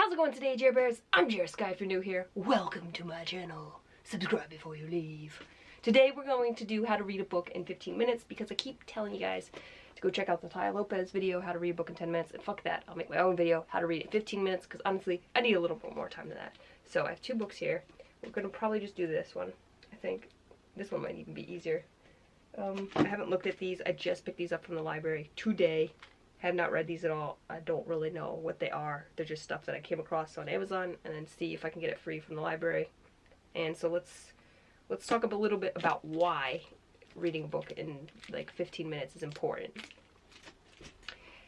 How's it going today, Jera Bears? I'm Jera Sky if you're new here. Welcome to my channel. Subscribe before you leave. Today we're going to do how to read a book in 15 minutes because I keep telling you guys to go check out the Tai Lopez video, how to read a book in 10 minutes, and fuck that. I'll make my own video, how to read it in 15 minutes, because honestly, I need a little bit more time than that. So I have two books here. We're going to probably just do this one. I think this one might even be easier. I haven't looked at these. I just picked these up from the library today. Have not read these at all. I don't really know what they are. They're just stuff that I came across on Amazon and then see if I can get it free from the library. And so let's talk a little bit about why reading a book in like 15 minutes is important.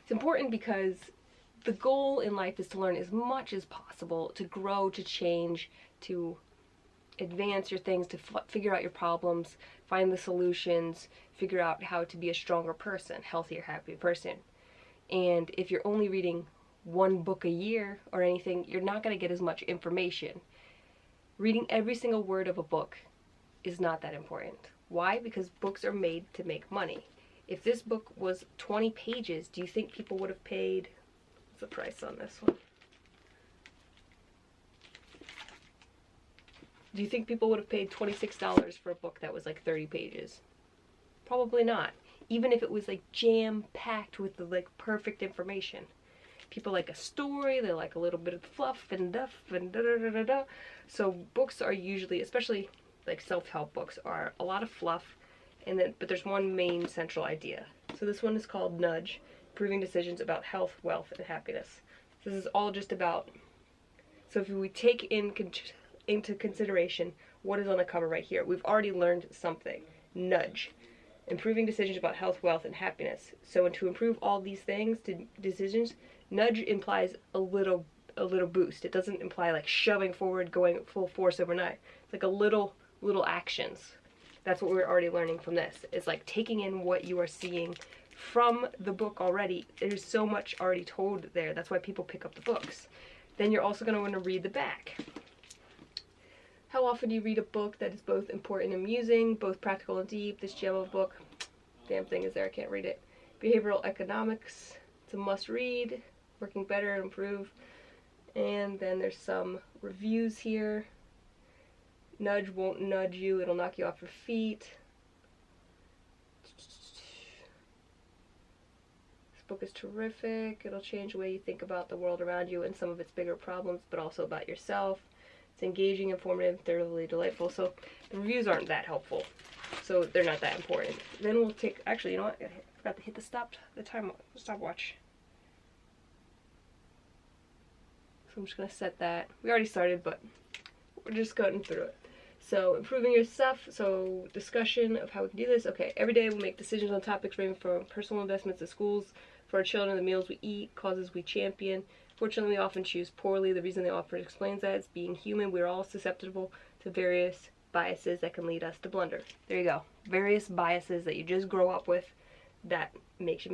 It's important because the goal in life is to learn as much as possible, to grow, to change, to advance your things, to figure out your problems, find the solutions, figure out how to be a stronger person, healthier, happier person. And if you're only reading one book a year or anything, you're not going to get as much information. Reading every single word of a book is not that important. Why? Because books are made to make money. If this book was 20 pages, do you think people would have paid, what's the price on this one? Do you think people would have paid $26 for a book that was like 30 pages? Probably not. Even if it was like jam-packed with the like perfect information. People like a story, they like a little bit of fluff and duff and da-da-da-da-da. So books are usually, especially like self-help books, are a lot of fluff, but there's one main central idea. So this one is called Nudge, Improving Decisions About Health, Wealth, and Happiness. This is all just about, so if we take into consideration what is on the cover right here, we've already learned something. Nudge. Improving decisions about health, wealth, and happiness. So to improve all these things, decisions, nudge implies a little boost. It doesn't imply like shoving forward, going full force overnight. It's like a little actions. That's what we're already learning from this. It's like taking in what you are seeing from the book already. There's so much already told there. That's why people pick up the books. Then you're also going to want to read the back. How often do you read a book that is both important and amusing, both practical and deep? This gem of a book, damn thing is there, I can't read it. Behavioral economics, it's a must read, working better and improve. And then there's some reviews here. Nudge won't nudge you, it'll knock you off your feet. This book is terrific. It'll change the way you think about the world around you and some of its bigger problems, but also about yourself. It's engaging, informative, thoroughly delightful. So the reviews aren't that helpful. So they're not that important. Then we'll take, actually, you know what? I forgot to hit the stopwatch. So I'm just going to set that. We already started, but we're just going through it. So improving your stuff. So discussion of how we can do this. Okay, every day we make decisions on topics ranging from personal investments to schools, for our children, the meals we eat, causes we champion. Fortunately, we often choose poorly. The reason the author explains that is being human, we're all susceptible to various biases that can lead us to blunder. There you go. Various biases that you just grow up with that makes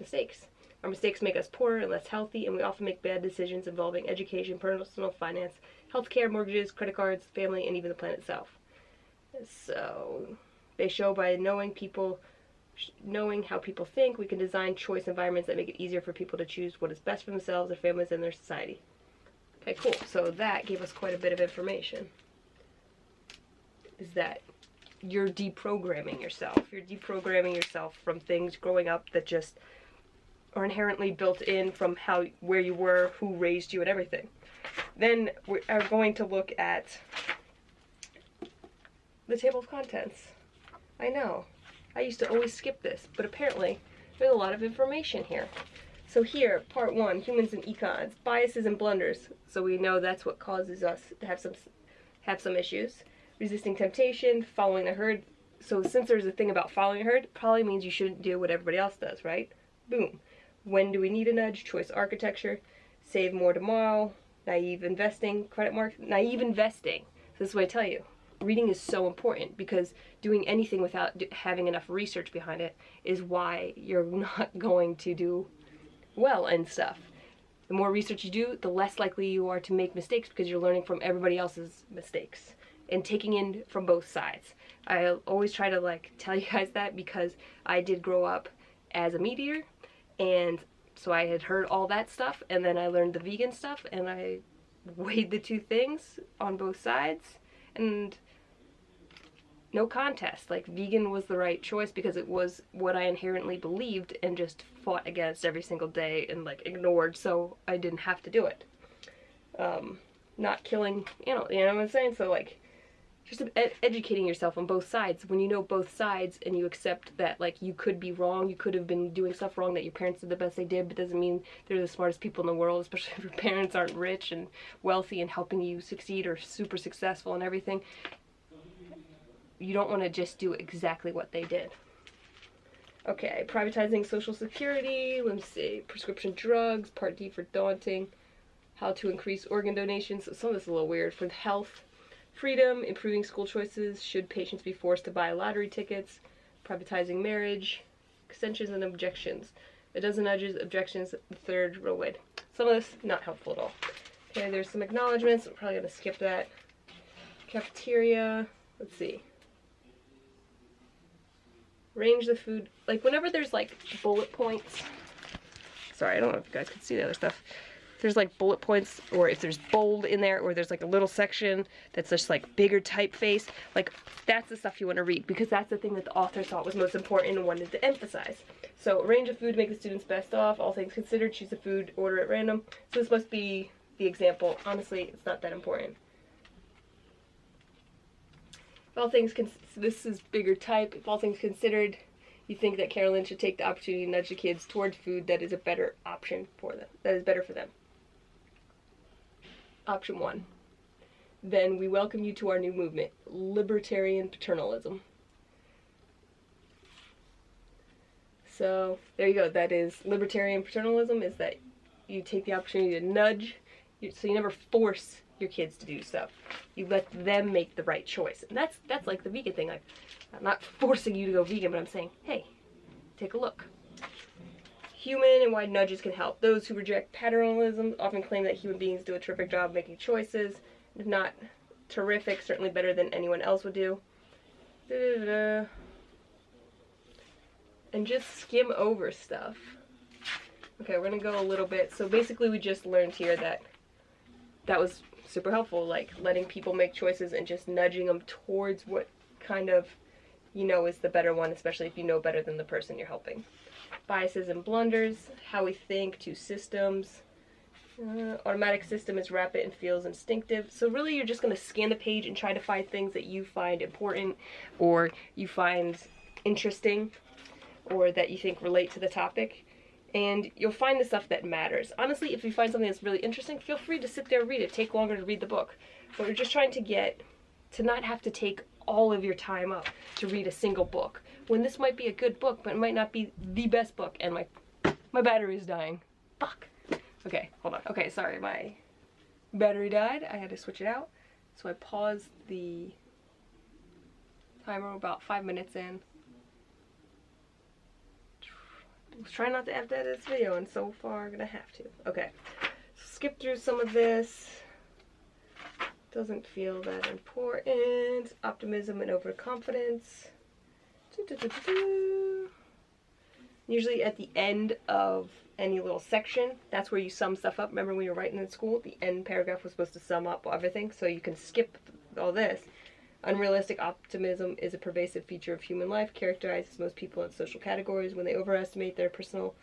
mistakes. Our mistakes make us poorer and less healthy, and we often make bad decisions involving education, personal finance, healthcare, mortgages, credit cards, family, and even the planet itself. So they show by knowing how people think, we can design choice environments that make it easier for people to choose what is best for themselves, their families, and their society. Okay, cool. So that gave us quite a bit of information. Is that you're deprogramming yourself. You're deprogramming yourself from things growing up that just are inherently built in from where you were, who raised you, and everything. Then we are going to look at the table of contents. I know. I used to always skip this, but apparently there's a lot of information here. So here, part 1, humans and econs, biases and blunders. So we know that's what causes us to have some issues. Resisting temptation, following the herd. So since there's a thing about following a herd, it probably means you shouldn't do what everybody else does, right? Boom. When do we need a nudge? Choice architecture, save more tomorrow, naive investing, naive investing. So this is what I tell you. Reading is so important because doing anything without having enough research behind it is why you're not going to do well and stuff. The more research you do, the less likely you are to make mistakes because you're learning from everybody else's mistakes and taking in from both sides. I always try to like tell you guys that because I did grow up as a meat eater, and So I had heard all that stuff, and then I learned the vegan stuff, and I weighed the two things on both sides, and no contest. Like, vegan was the right choice because it was what I inherently believed and just fought against every single day and like ignored, so I didn't have to do it. Not killing, you know what I'm saying? So like, just educating yourself on both sides. When you know both sides and you accept that like you could be wrong, you could have been doing stuff wrong, that your parents did the best they did, but doesn't mean they're the smartest people in the world, especially if your parents aren't rich and wealthy and helping you succeed or super successful and everything. You don't want to just do exactly what they did. Okay, privatizing Social Security, let me see, prescription drugs, Part D for daunting, how to increase organ donations, so some of this is a little weird, for health, freedom, improving school choices, should patients be forced to buy lottery tickets, privatizing marriage, extensions and objections, a dozen nudges, objections, the third real weight. Some of this, not helpful at all. Okay, there's some acknowledgements, I'm probably going to skip that. Cafeteria, let's see. Arrange the food, like whenever there's like bullet points, sorry, I don't know if you guys can see the other stuff. If there's like bullet points, or if there's bold in there, or there's like a little section that's just like bigger typeface, like that's the stuff you want to read, because that's the thing that the author thought was most important and wanted to emphasize. So arrange the food to make the students best off, all things considered, choose a food, order at random. So this must be the example. Honestly, it's not that important. If all things this is bigger type. If all things considered, you think that Carolyn should take the opportunity to nudge the kids towards food that is a better option for them, that is better for them. Option 1. Then we welcome you to our new movement, libertarian paternalism. So there you go. That is libertarian paternalism, is that you take the opportunity to nudge, so you never force your kids to do stuff. You let them make the right choice. And that's like the vegan thing. Like, I'm not forcing you to go vegan, but I'm saying, hey, take a look. Human and why nudges can help. Those who reject paternalism often claim that human beings do a terrific job making choices. If not terrific, certainly better than anyone else would do. And just skim over stuff. Okay, we're gonna go a little bit. So basically we just learned here that was super helpful, like letting people make choices and just nudging them towards what kind of, you know, is the better one, especially if you know better than the person you're helping. Biases and blunders, how we think, two systems. Automatic system is rapid and feels instinctive. So really you're just going to scan the page and try to find things that you find important or you find interesting or that you think relate to the topic. And you'll find the stuff that matters. Honestly, if you find something that's really interesting, feel free to sit there and read it. Take longer to read the book. But we're just trying to get to not have to take all of your time up to read a single book, when this might be a good book, but it might not be the best book. And my battery is dying. Fuck. Okay, hold on. Okay, sorry, my battery died. I had to switch it out. So I paused the timer about 5 minutes in. I was trying not to have to edit this video, and so far I'm gonna have to. Okay, skip through some of this. Doesn't feel that important. Optimism and overconfidence. Usually at the end of any little section, that's where you sum stuff up. Remember when you were writing in school, the end paragraph was supposed to sum up everything, so you can skip all this. Unrealistic optimism is a pervasive feature of human life, characterizes most people in social categories. When they overestimate their personal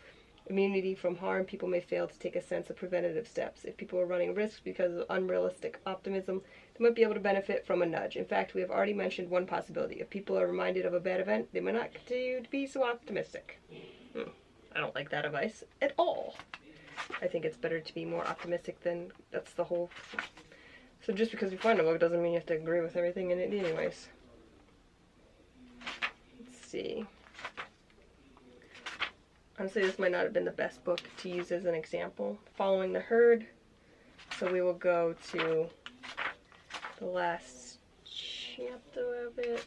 immunity from harm, people may fail to take a sense of preventative steps. If people are running risks because of unrealistic optimism, they might be able to benefit from a nudge. In fact, we have already mentioned one possibility. If people are reminded of a bad event, they might not continue to be so optimistic. I don't like that advice at all. I think it's better to be more optimistic than, that's the whole... So just because you find a book doesn't mean you have to agree with everything in it anyways. Let's see. Honestly, this might not have been the best book to use as an example. Following the Herd. So we will go to the last chapter of it.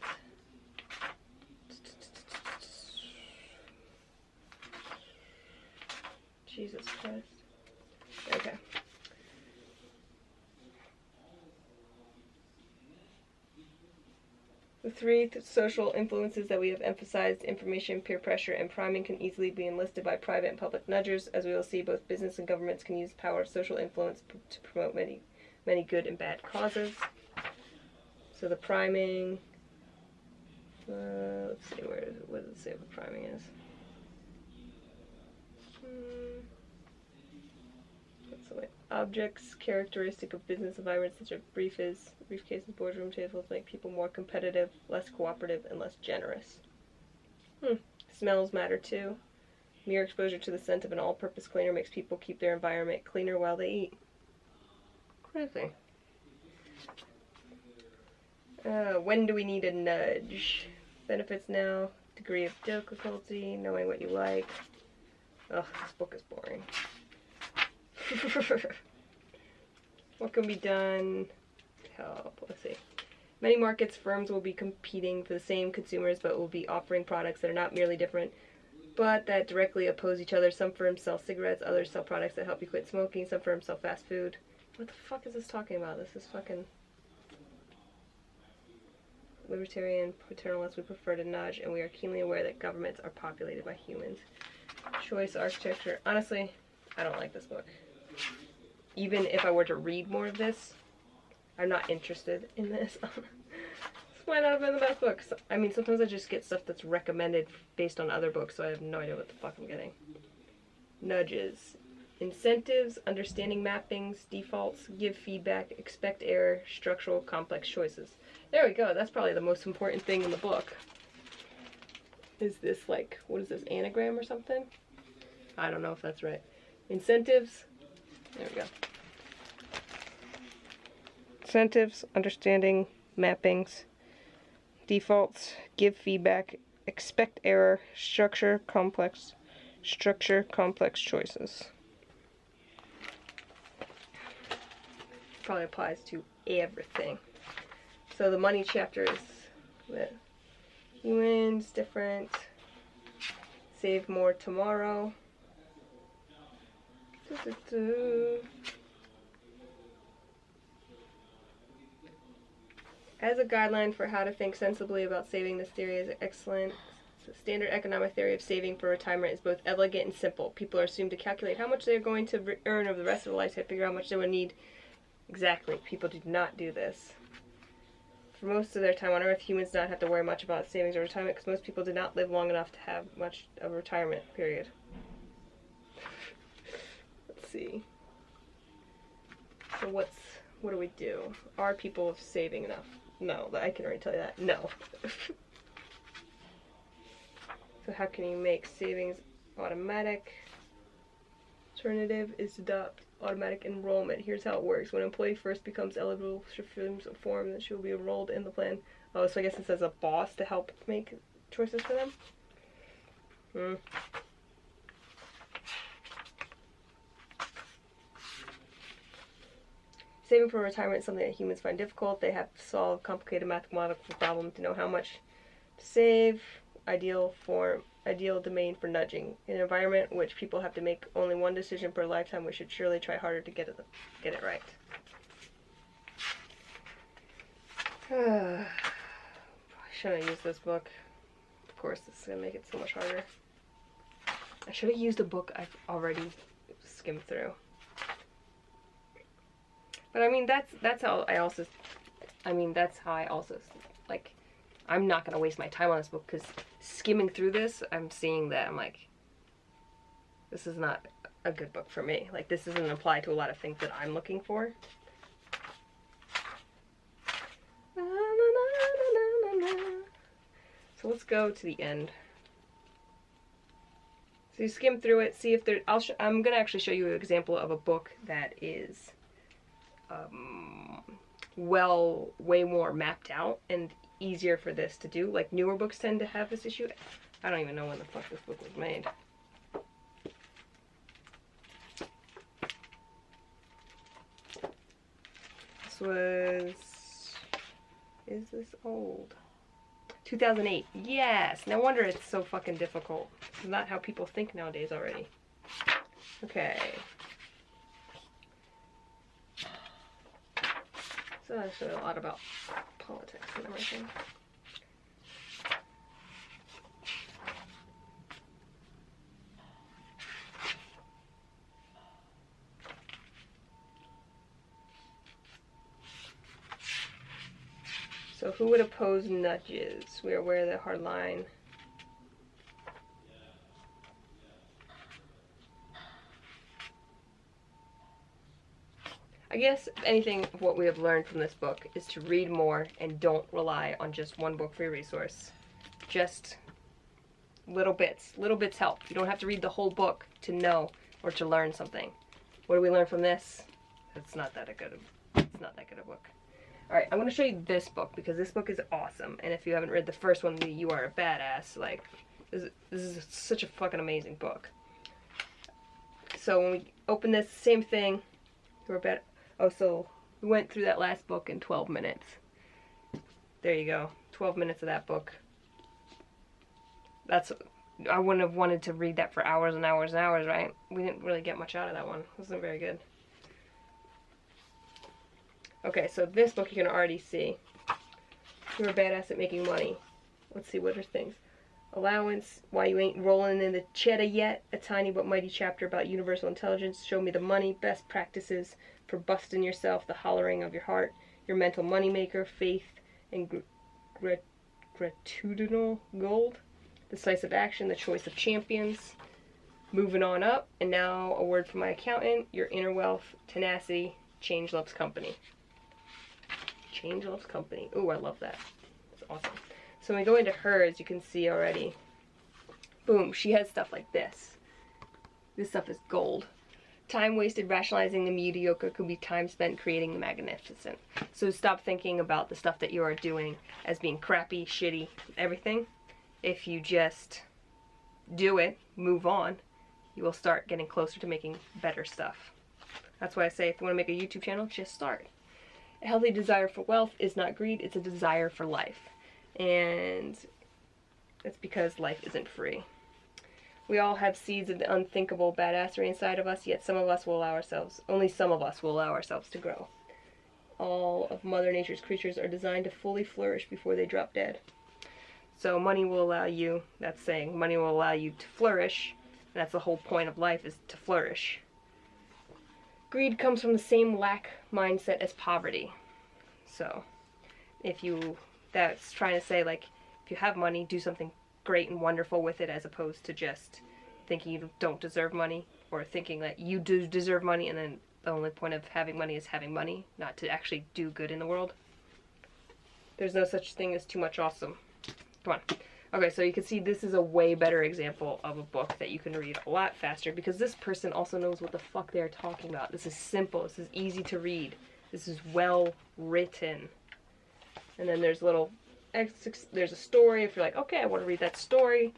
Jesus Christ. Okay. The three social influences that we have emphasized, information, peer pressure, and priming, can easily be enlisted by private and public nudgers. As we will see, both business and governments can use the power of social influence to promote many good and bad causes. So the priming, let's see, what does it say what priming is? Objects characteristic of business environments such as briefcases, boardroom tables make people more competitive, less cooperative, and less generous. Smells matter too. Mere exposure to the scent of an all-purpose cleaner makes people keep their environment cleaner while they eat. Crazy. When do we need a nudge? Benefits now. Degree of difficulty. Knowing what you like. Ugh, this book is boring. What can be done to help? Let's see. Many markets, firms will be competing for the same consumers, but will be offering products that are not merely different, but that directly oppose each other. Some firms sell cigarettes, others sell products that help you quit smoking, some firms sell fast food. What the fuck is this talking about? This is fucking libertarian, paternalist. We prefer to nudge, and we are keenly aware that governments are populated by humans. Choice architecture. Honestly, I don't like this book. Even if I were to read more of this, I'm not interested in this. This might not have been the best book. I mean, sometimes I just get stuff that's recommended based on other books, so I have no idea what the fuck I'm getting. Nudges. Incentives, understanding mappings, defaults, give feedback, expect error, structural, complex choices. There we go. That's probably the most important thing in the book. Is this like, what is this, anagram or something? I don't know if that's right. Incentives. There we go. Incentives, understanding, mappings, defaults, give feedback, expect error, structure, complex choices. Probably applies to everything. So the money chapter is that humans, different, save more tomorrow. As a guideline for how to think sensibly about saving, this theory is excellent. The standard economic theory of saving for retirement is both elegant and simple. People are assumed to calculate how much they are going to earn over the rest of their life to figure out how much they would need. Exactly. People do not do this. For most of their time on Earth, humans do not have to worry much about savings or retirement because most people did not live long enough to have much of a retirement period. Let's see. So what do we do? Are people saving enough? No, I can already tell you that. No. So how can you make savings automatic? Alternative is to adopt automatic enrollment. Here's how it works. When an employee first becomes eligible, she fills a form that she will be enrolled in the plan. Oh, so I guess it says a boss to help make choices for them? Saving for retirement is something that humans find difficult. They have to solve complicated mathematical problems to know how much to save. Ideal domain for nudging. In an environment in which people have to make only one decision per lifetime, we should surely try harder to get it right. I shouldn't have used this book. Of course, this is going to make it so much harder. I should have used a book I've already skimmed through. But I mean, that's how I also, like, I'm not going to waste my time on this book because skimming through this, I'm seeing that I'm like, this is not a good book for me. Like, this doesn't apply to a lot of things that I'm looking for. So let's go to the end. So you skim through it, see if there, I'm going to actually show you an example of a book that is way more mapped out and easier for this to do. Like, newer books tend to have this issue. I don't even know when the fuck this book was made. Is this old? 2008. Yes! No wonder it's so fucking difficult. It's not how people think nowadays already. Okay. So I show a lot about politics and everything. So who would oppose nudges? We are aware of the hard line. I guess, if anything, what we have learned from this book is to read more and don't rely on just one book for your resource. Just little bits. Little bits help. You don't have to read the whole book to know or to learn something. What do we learn from this? It's not that good a book. Alright, I'm going to show you this book because this book is awesome. And if you haven't read the first one, You Are a Badass, like, this is such a fucking amazing book. So when we open this, same thing. You Are a Badass. Oh, so we went through that last book in 12 minutes. There you go. 12 minutes of that book. I wouldn't have wanted to read that for hours and hours and hours, right? We didn't really get much out of that one. It wasn't very good. Okay, so this book you can already see. You're a badass at making money. Let's see, what are things? Allowance, Why You Ain't Rolling in the Cheddar Yet, a tiny but mighty chapter about universal intelligence, Show Me the Money, best practices for busting yourself, the hollering of your heart, your mental moneymaker, faith, and gratitudinal gold, decisive action, the choice of champions, moving on up, and now a word from my accountant, your inner wealth, tenacity, change loves company. Change loves company. Ooh, I love that. That's awesome. So when we go into hers, you can see already, boom, she has stuff like this. This stuff is gold. Time wasted rationalizing the mediocre could be time spent creating the magnificent. So stop thinking about the stuff that you are doing as being crappy, shitty, everything. If you just do it, move on, you will start getting closer to making better stuff. That's why I say if you want to make a YouTube channel, just start. A healthy desire for wealth is not greed, it's a desire for life. And it's because life isn't free. We all have seeds of the unthinkable badassery inside of us, yet some of us will allow ourselves, only some of us will allow ourselves to grow. All of Mother Nature's creatures are designed to fully flourish before they drop dead. So money will allow you, that's saying, money will allow you to flourish. That's the whole point of life, is to flourish. Greed comes from the same lack mindset as poverty. So, that's trying to say, like, if you have money, do something great and wonderful with it, as opposed to just thinking you don't deserve money, or thinking that you do deserve money, and then the only point of having money is having money, not to actually do good in the world. There's no such thing as too much awesome. Come on. Okay, so you can see this is a way better example of a book that you can read a lot faster, because this person also knows what the fuck they're talking about. This is simple. This is easy to read. This is well written. And then there's there's a story if you're like, okay, I want to read that story.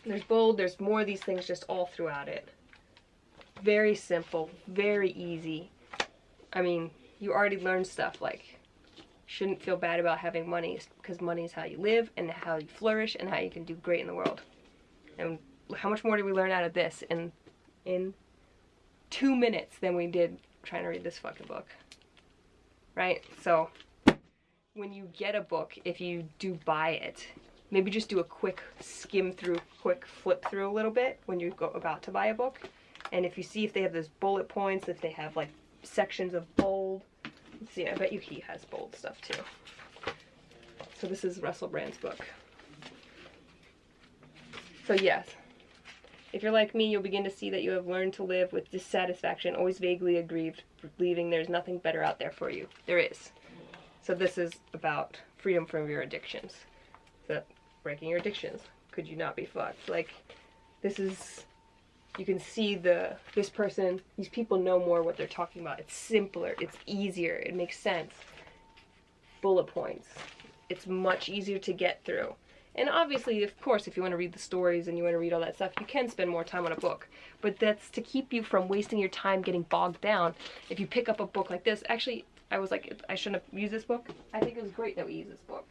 There's bold. There's more of these things just all throughout it. Very simple. Very easy. I mean, you already learned stuff like, shouldn't feel bad about having money, because money is how you live and how you flourish and how you can do great in the world. And how much more did we learn out of this in 2 minutes than we did trying to read this fucking book? Right? So when you get a book, if you do buy it, maybe just do a quick skim through, quick flip through a little bit when you go about to buy a book. And if you see if they have those bullet points, if they have like sections of bold. Let's see, I bet you he has bold stuff too. So this is Russell Brand's book. So yes, if you're like me, you'll begin to see that you have learned to live with dissatisfaction, always vaguely aggrieved, believing there's nothing better out there for you. There is. So this is about freedom from your addictions. So breaking your addictions. Could you not be fucked? Like, this is, you can see this person, these people know more what they're talking about. It's simpler, it's easier, it makes sense. Bullet points. It's much easier to get through. And obviously, of course, if you want to read the stories and you want to read all that stuff, you can spend more time on a book. But that's to keep you from wasting your time getting bogged down. If you pick up a book like this, actually, I was like, I shouldn't have used this book. I think it was great that we used this book.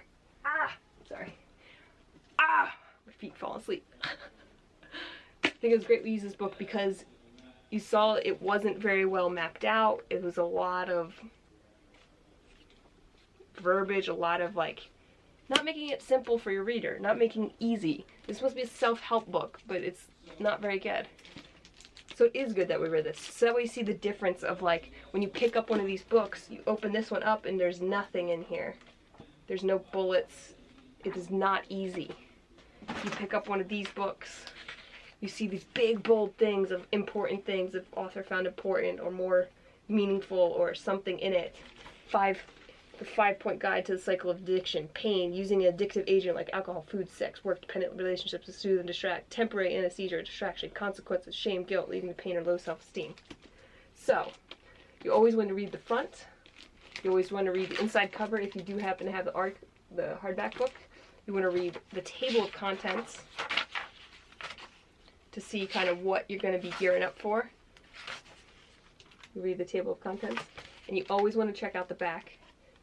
Sorry. My feet fall asleep. I think it was great we used this book because you saw it wasn't very well mapped out. It was a lot of verbiage, a lot of like, not making it simple for your reader, not making it easy. It's supposed to be a self-help book, but it's not very good. So it is good that we read this. So that way you see the difference of like, when you pick up one of these books, you open this one up and there's nothing in here. There's no bullets. It is not easy. You pick up one of these books, you see these big bold things of important things the author found important or more meaningful or something in it. The 5-point guide to the cycle of addiction, pain, using an addictive agent like alcohol, food, sex, work-dependent relationships to soothe and distract, temporary anesthesia or distraction, consequences, shame, guilt, leading to pain or low self-esteem. So, you always want to read the front. You always want to read the inside cover if you do happen to have the hardback book. You want to read the table of contents to see kind of what you're going to be gearing up for. You read the table of contents. And you always want to check out the back,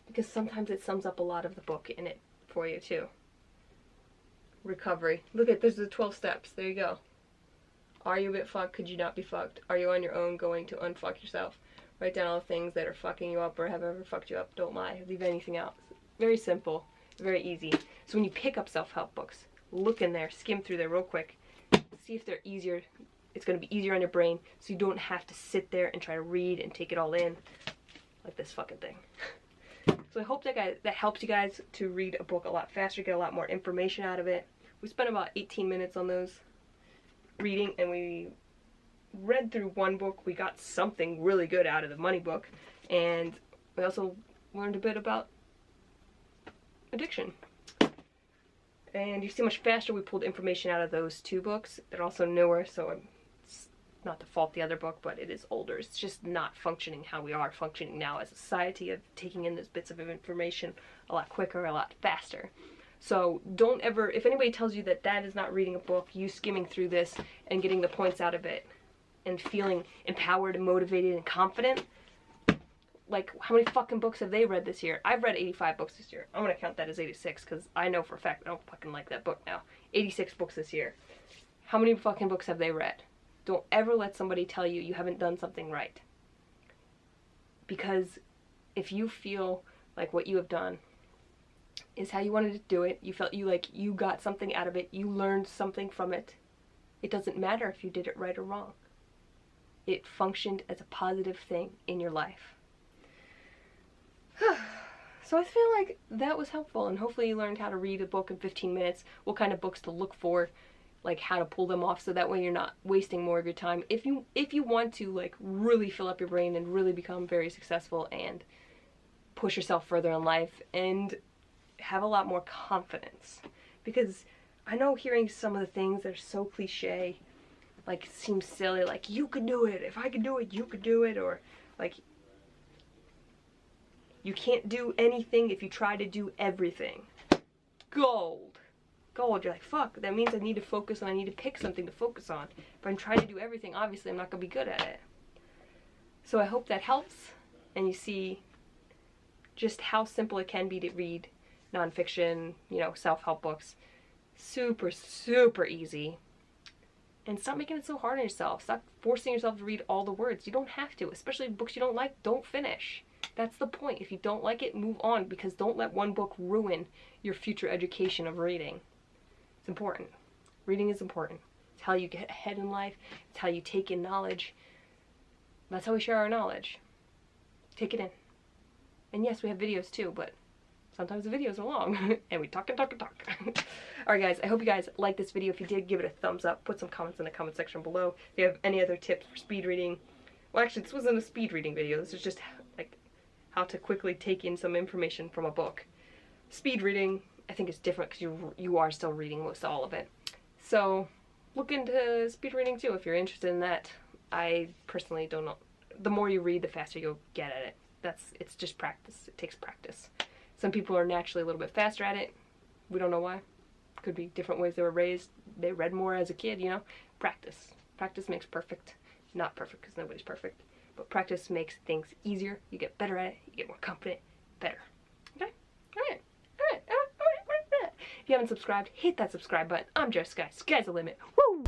because sometimes it sums up a lot of the book in it for you too. Recovery. Look at, there's the 12 steps. There you go. Are you a bit fucked? Could you not be fucked? Are you on your own going to unfuck yourself? Write down all the things that are fucking you up or have ever fucked you up. Don't lie. Leave anything out. Very simple. Very easy. So when you pick up self-help books, look in there, skim through there real quick. See if they're easier. It's going to be easier on your brain, so you don't have to sit there and try to read and take it all in like this fucking thing. So I hope that helps you guys to read a book a lot faster, get a lot more information out of it. We spent about 18 minutes on those reading, and we read through one book. We got something really good out of the money book, and we also learned a bit about addiction. And you see how much faster we pulled information out of those two books. They're also newer, so it's not to fault the other book, but it is older. It's just not functioning how we are functioning now as a society, of taking in those bits of information a lot quicker, a lot faster. So don't ever, if anybody tells you that that is not reading a book, you skimming through this and getting the points out of it and feeling empowered and motivated and confident, like, how many fucking books have they read this year? I've read 85 books this year. I'm gonna count that as 86 because I know for a fact I don't fucking like that book now. 86 books this year. How many fucking books have they read? Don't ever let somebody tell you you haven't done something right. Because if you feel like what you have done is how you wanted to do it, you felt you got something out of it, you learned something from it, it doesn't matter if you did it right or wrong. It functioned as a positive thing in your life. So I feel like that was helpful, and hopefully you learned how to read a book in 15 minutes, what kind of books to look for, like how to pull them off, so that way you're not wasting more of your time. If you want to like really fill up your brain and really become very successful and push yourself further in life and have a lot more confidence, because I know hearing some of the things that are so cliche, like seems silly, like you can do it, if I can do it, you could do it, or like you can't do anything if you try to do everything. Gold. Gold. You're like, fuck, that means I need to focus and I need to pick something to focus on. If I'm trying to do everything, obviously I'm not going to be good at it. So I hope that helps, and you see just how simple it can be to read nonfiction, you know, self-help books. Super, super easy. And stop making it so hard on yourself. Stop forcing yourself to read all the words. You don't have to, especially books you don't like, don't finish. That's the point. If you don't like it, move on, because don't let one book ruin your future education of reading. It's important. Reading is important. It's how you get ahead in life. It's how you take in knowledge. That's how we share our knowledge. Take it in. And yes, we have videos too, but sometimes the videos are long and we talk and talk and talk. Alright guys, I hope you guys liked this video. If you did, give it a thumbs up. Put some comments in the comment section below. If you have any other tips for speed reading. Well, actually, this wasn't a speed reading video. This is just like how to quickly take in some information from a book. Speed reading, I think, is different because you are still reading most all of it. So look into speed reading too if you're interested in that. I personally don't know. The more you read, the faster you'll get at it. It's just practice. It takes practice. Some people are naturally a little bit faster at it. We don't know why. Could be different ways they were raised. They read more as a kid, you know. Practice. Practice makes perfect. Not perfect, because nobody's perfect. But practice makes things easier. You get better at it. You get more confident. Better. Okay? Alright. Alright. If you haven't subscribed, hit that subscribe button. I'm Jera. Sky's the limit. Woo!